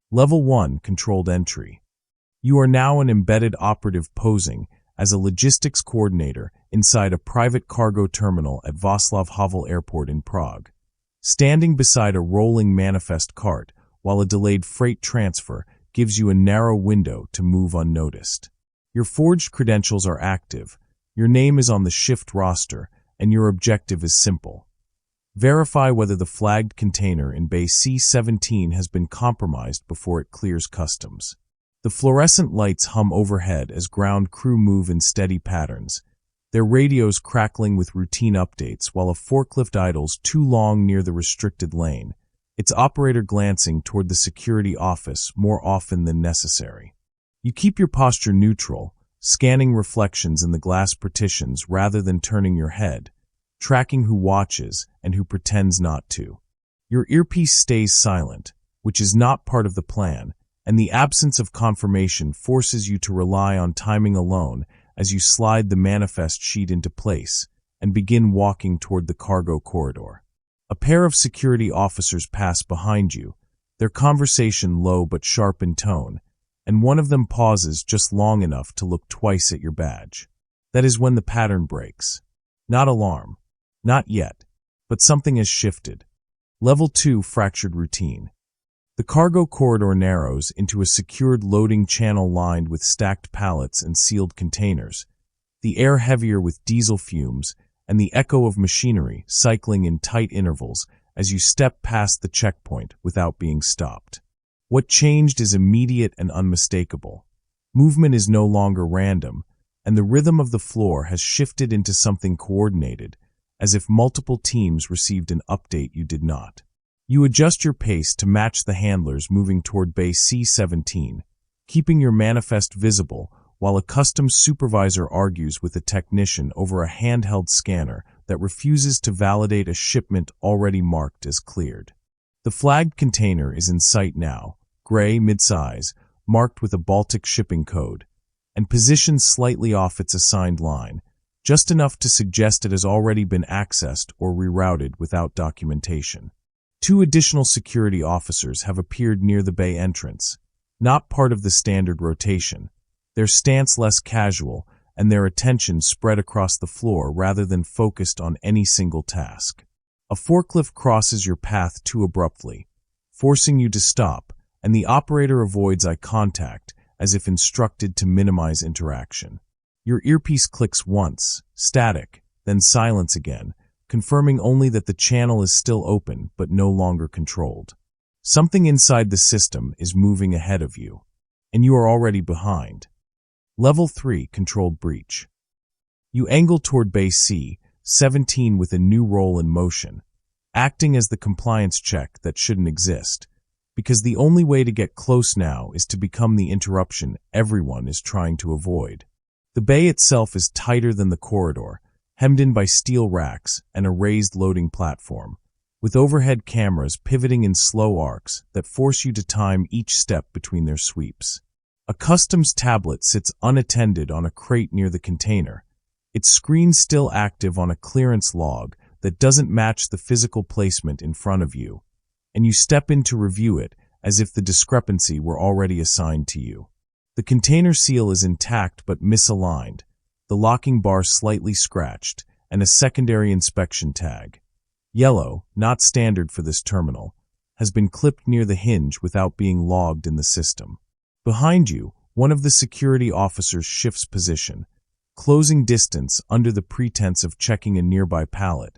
Level 1, Controlled Entry. You are now an embedded operative posing as a logistics coordinator inside a private cargo terminal at Václav Havel Airport in Prague. Standing beside a rolling manifest cart while a delayed freight transfer gives you a narrow window to move unnoticed. Your forged credentials are active, your name is on the shift roster, and your objective is simple. Verify whether the flagged container in Bay C-17 has been compromised before it clears customs. The fluorescent lights hum overhead as ground crew move in steady patterns, their radios crackling with routine updates while a forklift idles too long near the restricted lane, its operator glancing toward the security office more often than necessary. You keep your posture neutral, scanning reflections in the glass partitions rather than turning your head, tracking who watches and who pretends not to. Your earpiece stays silent, which is not part of the plan, and the absence of confirmation forces you to rely on timing alone as you slide the manifest sheet into place and begin walking toward the cargo corridor. A pair of security officers pass behind you, their conversation low but sharp in tone, and one of them pauses just long enough to look twice at your badge. That is when the pattern breaks. Not alarm. Not yet. But something has shifted. Level 2, Fractured Routine. The cargo corridor narrows into a secured loading channel lined with stacked pallets and sealed containers, the air heavier with diesel fumes and the echo of machinery cycling in tight intervals as you step past the checkpoint without being stopped. What changed is immediate and unmistakable. Movement is no longer random, and the rhythm of the floor has shifted into something coordinated, as if multiple teams received an update you did not. You adjust your pace to match the handlers moving toward Bay C-17, keeping your manifest visible while a customs supervisor argues with a technician over a handheld scanner that refuses to validate a shipment already marked as cleared. The flagged container is in sight now, gray mid-size, marked with a Baltic shipping code, and positioned slightly off its assigned line, just enough to suggest it has already been accessed or rerouted without documentation. 2 additional security officers have appeared near the bay entrance, not part of the standard rotation, their stance less casual and their attention spread across the floor rather than focused on any single task. A forklift crosses your path too abruptly, forcing you to stop, and the operator avoids eye contact as if instructed to minimize interaction. Your earpiece clicks once, static, then silence again, confirming only that the channel is still open but no longer controlled. Something inside the system is moving ahead of you, and you are already behind. Level 3, Controlled Breach. You angle toward Bay C-17 with a new role in motion, acting as the compliance check that shouldn't exist, because the only way to get close now is to become the interruption everyone is trying to avoid. The bay itself is tighter than the corridor, hemmed in by steel racks and a raised loading platform, with overhead cameras pivoting in slow arcs that force you to time each step between their sweeps. A customs tablet sits unattended on a crate near the container, its screen still active on a clearance log that doesn't match the physical placement in front of you, and you step in to review it as if the discrepancy were already assigned to you. The container seal is intact but misaligned, the locking bar slightly scratched, and a secondary inspection tag, yellow, not standard for this terminal, has been clipped near the hinge without being logged in the system. Behind you, one of the security officers shifts position, closing distance under the pretense of checking a nearby pallet,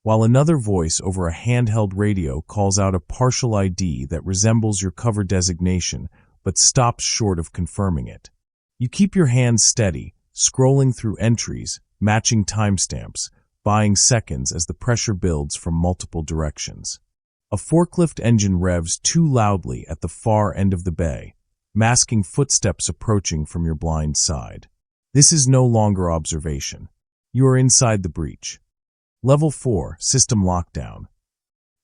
while another voice over a handheld radio calls out a partial ID that resembles your cover designation but stops short of confirming it. You keep your hands steady, scrolling through entries, matching timestamps, buying seconds as the pressure builds from multiple directions. A forklift engine revs too loudly at the far end of the bay, masking footsteps approaching from your blind side. This is no longer observation. You are inside the breach. Level 4, System Lockdown.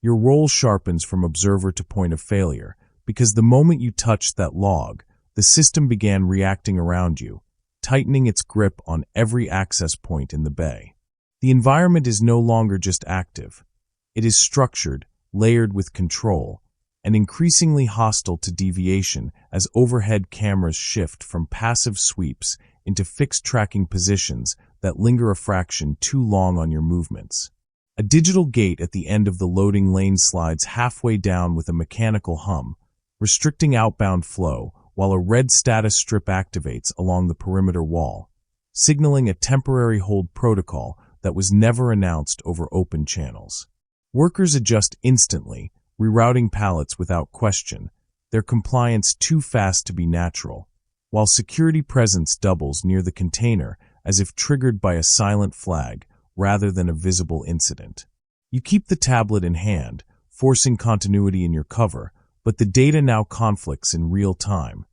Your role sharpens from observer to point of failure, because the moment you touched that log, the system began reacting around you, tightening its grip on every access point in the bay. The environment is no longer just active. It is structured, layered with control, and increasingly hostile to deviation as overhead cameras shift from passive sweeps into fixed tracking positions that linger a fraction too long on your movements. A digital gate at the end of the loading lane slides halfway down with a mechanical hum, restricting outbound flow, while a red status strip activates along the perimeter wall, signaling a temporary hold protocol that was never announced over open channels. Workers adjust instantly, rerouting pallets without question, their compliance too fast to be natural, while security presence doubles near the container as if triggered by a silent flag rather than a visible incident. You keep the tablet in hand, forcing continuity in your cover, but the data now conflicts in real time.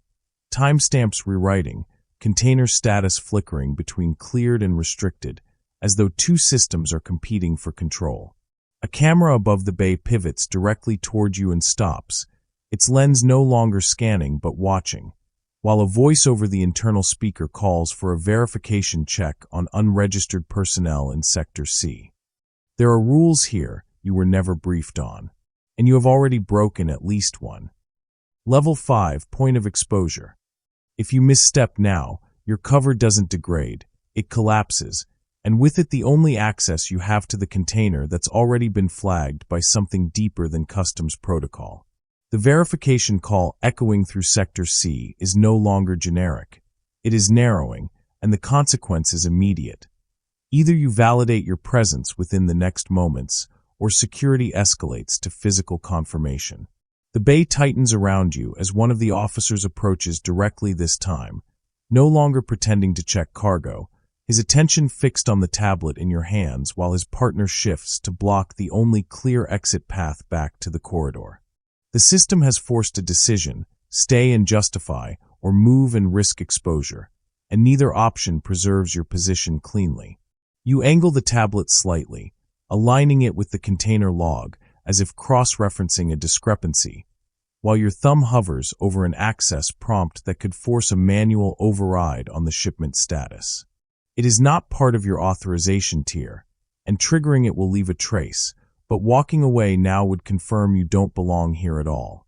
Timestamps rewriting, container status flickering between cleared and restricted, as though two systems are competing for control. A camera above the bay pivots directly toward you and stops, its lens no longer scanning but watching, while a voice over the internal speaker calls for a verification check on unregistered personnel in Sector C. There are rules here you were never briefed on, and you have already broken at least one. Level 5, Point of Exposure. If you misstep now, your cover doesn't degrade, it collapses, and with it the only access you have to the container that's already been flagged by something deeper than customs protocol. The verification call echoing through Sector C is no longer generic. It is narrowing, and the consequence is immediate. Either you validate your presence within the next moments, or security escalates to physical confirmation. The bay tightens around you as one of the officers approaches directly this time, no longer pretending to check cargo, his attention fixed on the tablet in your hands while his partner shifts to block the only clear exit path back to the corridor. The system has forced a decision, stay and justify, or move and risk exposure, and neither option preserves your position cleanly. You angle the tablet slightly, aligning it with the container log as if cross-referencing a discrepancy, while your thumb hovers over an access prompt that could force a manual override on the shipment status. It is not part of your authorization tier, and triggering it will leave a trace, but walking away now would confirm you don't belong here at all.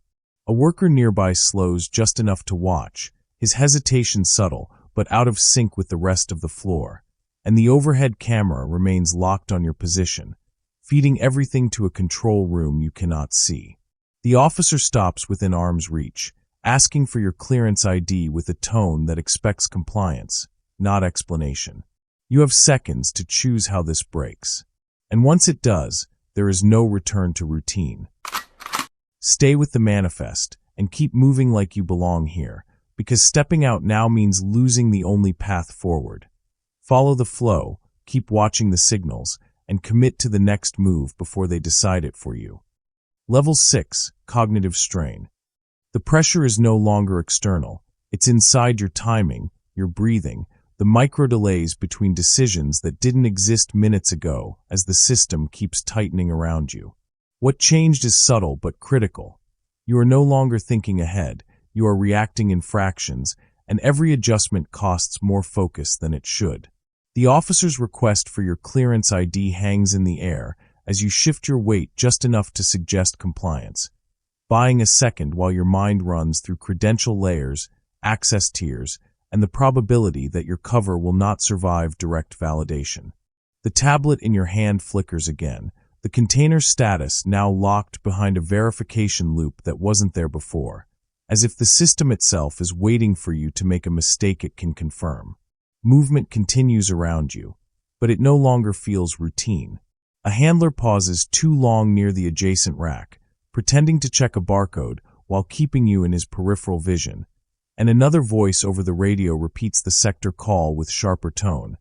A worker nearby slows just enough to watch, his hesitation subtle but out of sync with the rest of the floor, and the overhead camera remains locked on your position, feeding everything to a control room you cannot see. The officer stops within arm's reach, asking for your clearance ID with a tone that expects compliance, not explanation. You have seconds to choose how this breaks, and once it does, there is no return to routine. Stay with the manifest and keep moving like you belong here, because stepping out now means losing the only path forward. Follow the flow, keep watching the signals, and commit to the next move before they decide it for you. Level 6, Cognitive Strain. The pressure is no longer external. It's inside your timing, your breathing, the micro delays between decisions that didn't exist minutes ago as the system keeps tightening around you. What changed is subtle but critical. You are no longer thinking ahead, you are reacting in fractions, and every adjustment costs more focus than it should. The officer's request for your clearance ID hangs in the air as you shift your weight just enough to suggest compliance, buying a second while your mind runs through credential layers, access tiers, and the probability that your cover will not survive direct validation. The tablet in your hand flickers again, the container status now locked behind a verification loop that wasn't there before, as if the system itself is waiting for you to make a mistake it can confirm. Movement continues around you, but it no longer feels routine. A handler pauses too long near the adjacent rack, pretending to check a barcode while keeping you in his peripheral vision, and another voice over the radio repeats the sector call with sharper tone,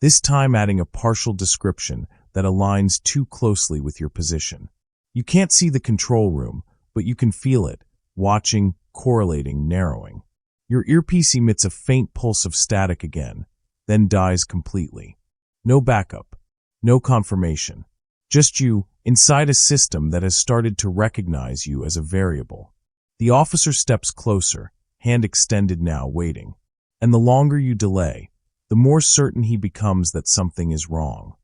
this time adding a partial description that aligns too closely with your position. You can't see the control room, but you can feel it, watching, correlating, narrowing. Your earpiece emits a faint pulse of static again, then dies completely. No backup, no confirmation. Just you, inside a system that has started to recognize you as a variable. The officer steps closer, hand extended now, waiting. And the longer you delay, the more certain he becomes that something is wrong.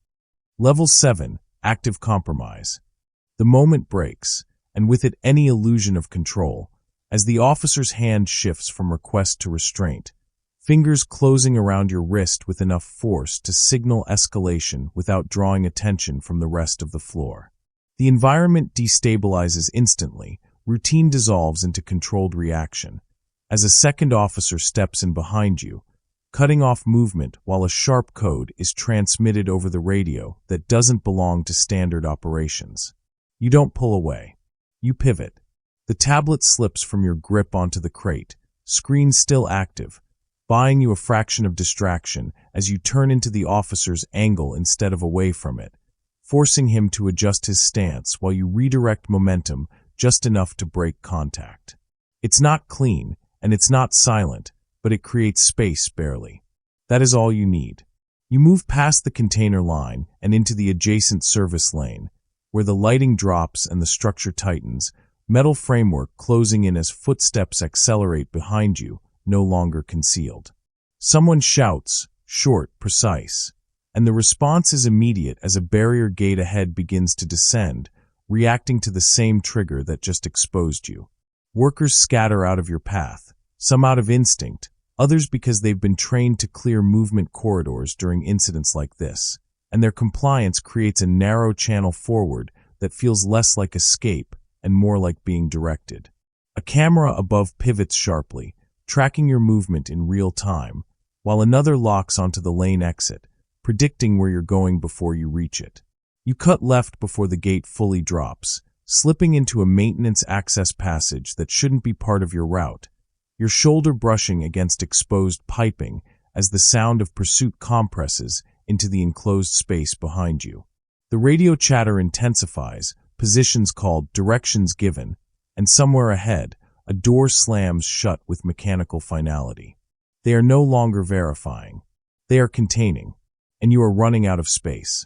Level 7, Active Compromise. The moment breaks, and with it any illusion of control, as the officer's hand shifts from request to restraint, fingers closing around your wrist with enough force to signal escalation without drawing attention from the rest of the floor. The environment destabilizes instantly, routine dissolves into controlled reaction, as a second officer steps in behind you, cutting off movement while a sharp code is transmitted over the radio that doesn't belong to standard operations. You don't pull away. You pivot. The tablet slips from your grip onto the crate, screen still active, buying you a fraction of distraction as you turn into the officer's angle instead of away from it, forcing him to adjust his stance while you redirect momentum just enough to break contact. It's not clean, and it's not silent, but it creates space barely. That is all you need. You move past the container line and into the adjacent service lane, where the lighting drops and the structure tightens, metal framework closing in as footsteps accelerate behind you, no longer concealed. Someone shouts, short, precise, and the response is immediate as a barrier gate ahead begins to descend, reacting to the same trigger that just exposed you. Workers scatter out of your path, some out of instinct, others because they've been trained to clear movement corridors during incidents like this, and their compliance creates a narrow channel forward that feels less like escape and more like being directed. A camera above pivots sharply, tracking your movement in real time, while another locks onto the lane exit, predicting where you're going before you reach it. You cut left before the gate fully drops, slipping into a maintenance access passage that shouldn't be part of your route, your shoulder brushing against exposed piping as the sound of pursuit compresses into the enclosed space behind you. The radio chatter intensifies, positions called, directions given, and somewhere ahead, a door slams shut with mechanical finality. They are no longer verifying. They are containing, and you are running out of space.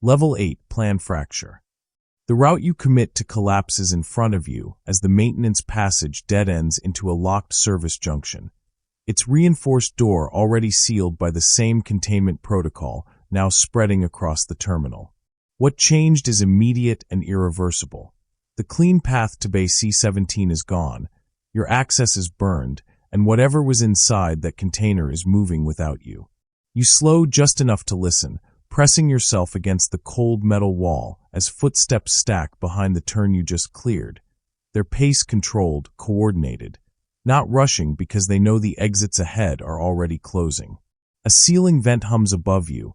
Level 8, Plan Fracture. The route you commit to collapses in front of you as the maintenance passage dead-ends into a locked service junction, its reinforced door already sealed by the same containment protocol now spreading across the terminal. What changed is immediate and irreversible. The clean path to Bay C-17 is gone, your access is burned, and whatever was inside that container is moving without you. You slow just enough to listen, pressing yourself against the cold metal wall as footsteps stack behind the turn you just cleared, their pace controlled, coordinated, not rushing because they know the exits ahead are already closing. A ceiling vent hums above you,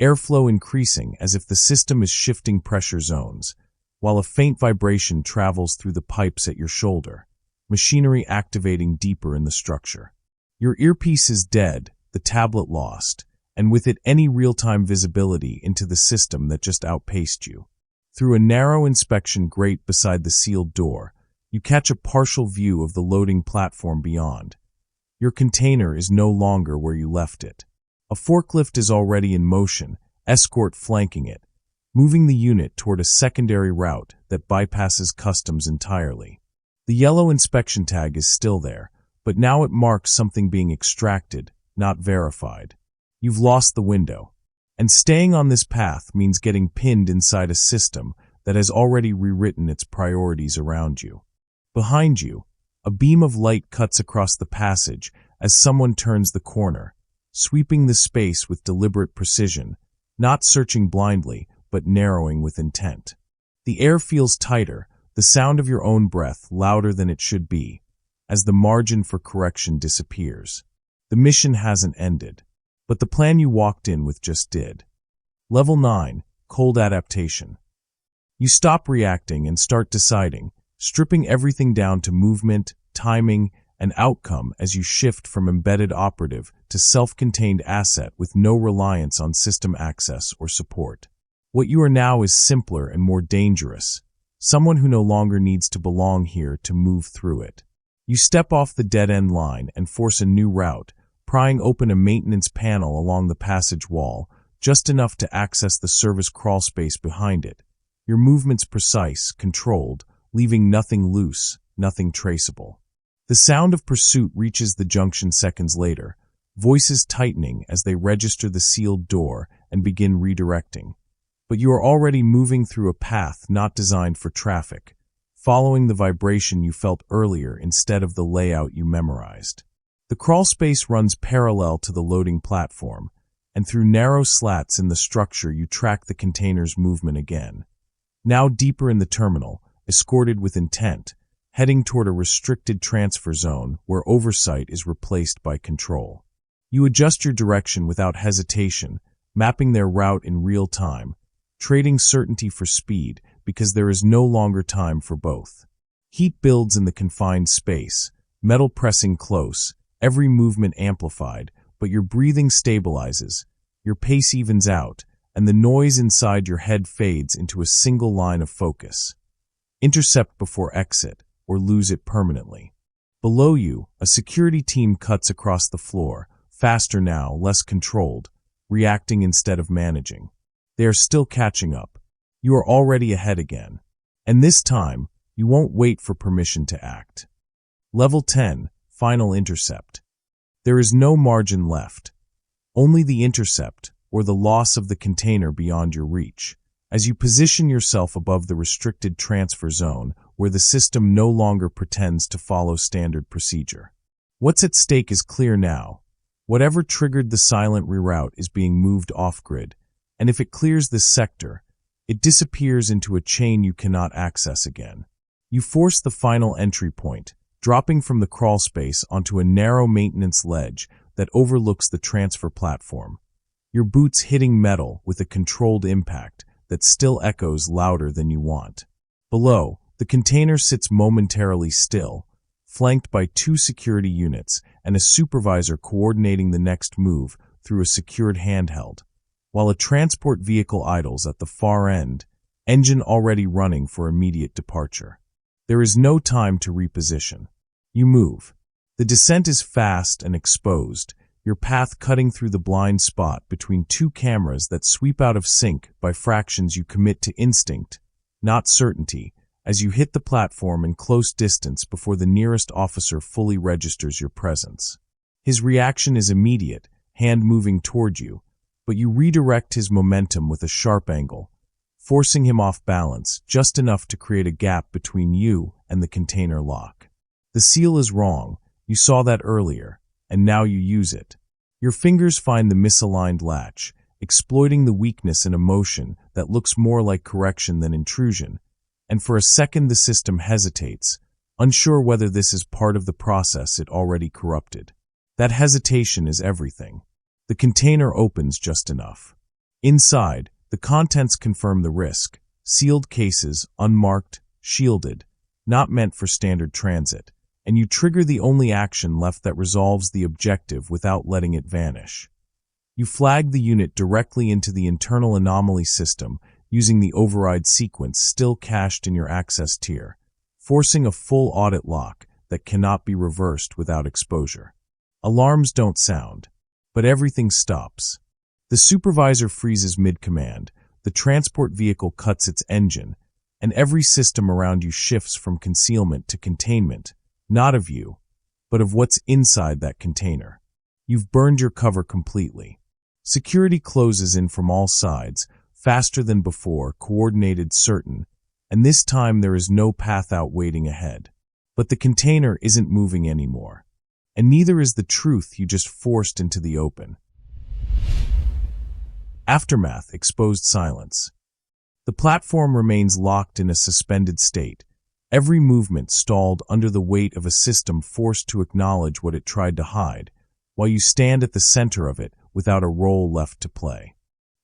airflow increasing as if the system is shifting pressure zones, while a faint vibration travels through the pipes at your shoulder, machinery activating deeper in the structure. Your earpiece is dead, the tablet lost, and with it any real-time visibility into the system that just outpaced you. Through a narrow inspection grate beside the sealed door, you catch a partial view of the loading platform beyond. Your container is no longer where you left it. A forklift is already in motion, escort flanking it, moving the unit toward a secondary route that bypasses customs entirely. The yellow inspection tag is still there, but now it marks something being extracted, not verified. You've lost the window. And staying on this path means getting pinned inside a system that has already rewritten its priorities around you. Behind you, a beam of light cuts across the passage as someone turns the corner, sweeping the space with deliberate precision, not searching blindly, but narrowing with intent. The air feels tighter, the sound of your own breath louder than it should be, as the margin for correction disappears. The mission hasn't ended, but the plan you walked in with just did. Level 9, Cold Adaptation. You stop reacting and start deciding, stripping everything down to movement, timing, and outcome as you shift from embedded operative to self-contained asset with no reliance on system access or support. What you are now is simpler and more dangerous, someone who no longer needs to belong here to move through it. You step off the dead-end line and force a new route, prying open a maintenance panel along the passage wall, just enough to access the service crawlspace behind it. Your movements precise, controlled, leaving nothing loose, nothing traceable. The sound of pursuit reaches the junction seconds later, voices tightening as they register the sealed door and begin redirecting. But you are already moving through a path not designed for traffic, following the vibration you felt earlier instead of the layout you memorized. The crawlspace runs parallel to the loading platform, and through narrow slats in the structure you track the container's movement again. Now deeper in the terminal, escorted with intent, heading toward a restricted transfer zone where oversight is replaced by control. You adjust your direction without hesitation, mapping their route in real time, trading certainty for speed because there is no longer time for both. Heat builds in the confined space, metal pressing close, every movement amplified, but your breathing stabilizes, your pace evens out, and the noise inside your head fades into a single line of focus. Intercept before exit, or lose it permanently. Below you, a security team cuts across the floor, faster now, less controlled, reacting instead of managing. They are still catching up. You are already ahead again. And this time, you won't wait for permission to act. Level 10, Final Intercept. There is no margin left. Only the intercept, or the loss of the container beyond your reach, as you position yourself above the restricted transfer zone where the system no longer pretends to follow standard procedure. What's at stake is clear now. Whatever triggered the silent reroute is being moved off-grid, and if it clears this sector, it disappears into a chain you cannot access again. You force the final entry point, dropping from the crawlspace onto a narrow maintenance ledge that overlooks the transfer platform, your boots hitting metal with a controlled impact that still echoes louder than you want. Below, the container sits momentarily still, flanked by 2 security units and a supervisor coordinating the next move through a secured handheld, while a transport vehicle idles at the far end, engine already running for immediate departure. There is no time to reposition. You move. The descent is fast and exposed, your path cutting through the blind spot between 2 cameras that sweep out of sync by fractions. You commit to instinct, not certainty, as you hit the platform in close distance before the nearest officer fully registers your presence. His reaction is immediate, hand moving toward you, but you redirect his momentum with a sharp angle, forcing him off balance just enough to create a gap between you and the container lock. The seal is wrong, you saw that earlier, and now you use it. Your fingers find the misaligned latch, exploiting the weakness in a motion that looks more like correction than intrusion, and for a second the system hesitates, unsure whether this is part of the process it already corrupted. That hesitation is everything. The container opens just enough. Inside, the contents confirm the risk. Sealed cases, unmarked, shielded, not meant for standard transit, and you trigger the only action left that resolves the objective without letting it vanish. You flag the unit directly into the internal anomaly system using the override sequence still cached in your access tier, forcing a full audit lock that cannot be reversed without exposure. Alarms don't sound, but everything stops. The supervisor freezes mid-command, the transport vehicle cuts its engine, and every system around you shifts from concealment to containment, not of you, but of what's inside that container. You've burned your cover completely. Security closes in from all sides, faster than before, coordinated, certain, and this time there is no path out waiting ahead. But the container isn't moving anymore, and neither is the truth you just forced into the open. Aftermath, exposed silence. The platform remains locked in a suspended state, every movement stalled under the weight of a system forced to acknowledge what it tried to hide, while you stand at the center of it without a role left to play.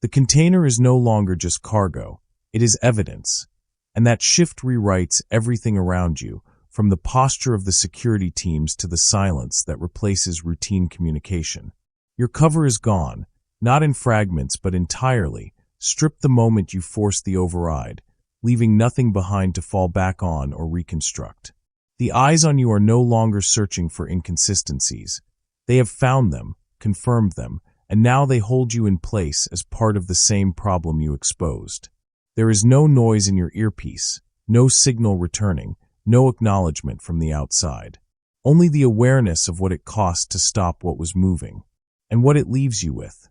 The container is no longer just cargo, it is evidence, and that shift rewrites everything around you, from the posture of the security teams to the silence that replaces routine communication. Your cover is gone, not in fragments but entirely, stripped the moment you force the override, leaving nothing behind to fall back on or reconstruct. The eyes on you are no longer searching for inconsistencies. They have found them, confirmed them, and now they hold you in place as part of the same problem you exposed. There is no noise in your earpiece, no signal returning, no acknowledgement from the outside. Only the awareness of what it cost to stop what was moving, and what it leaves you with.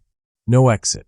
No exit,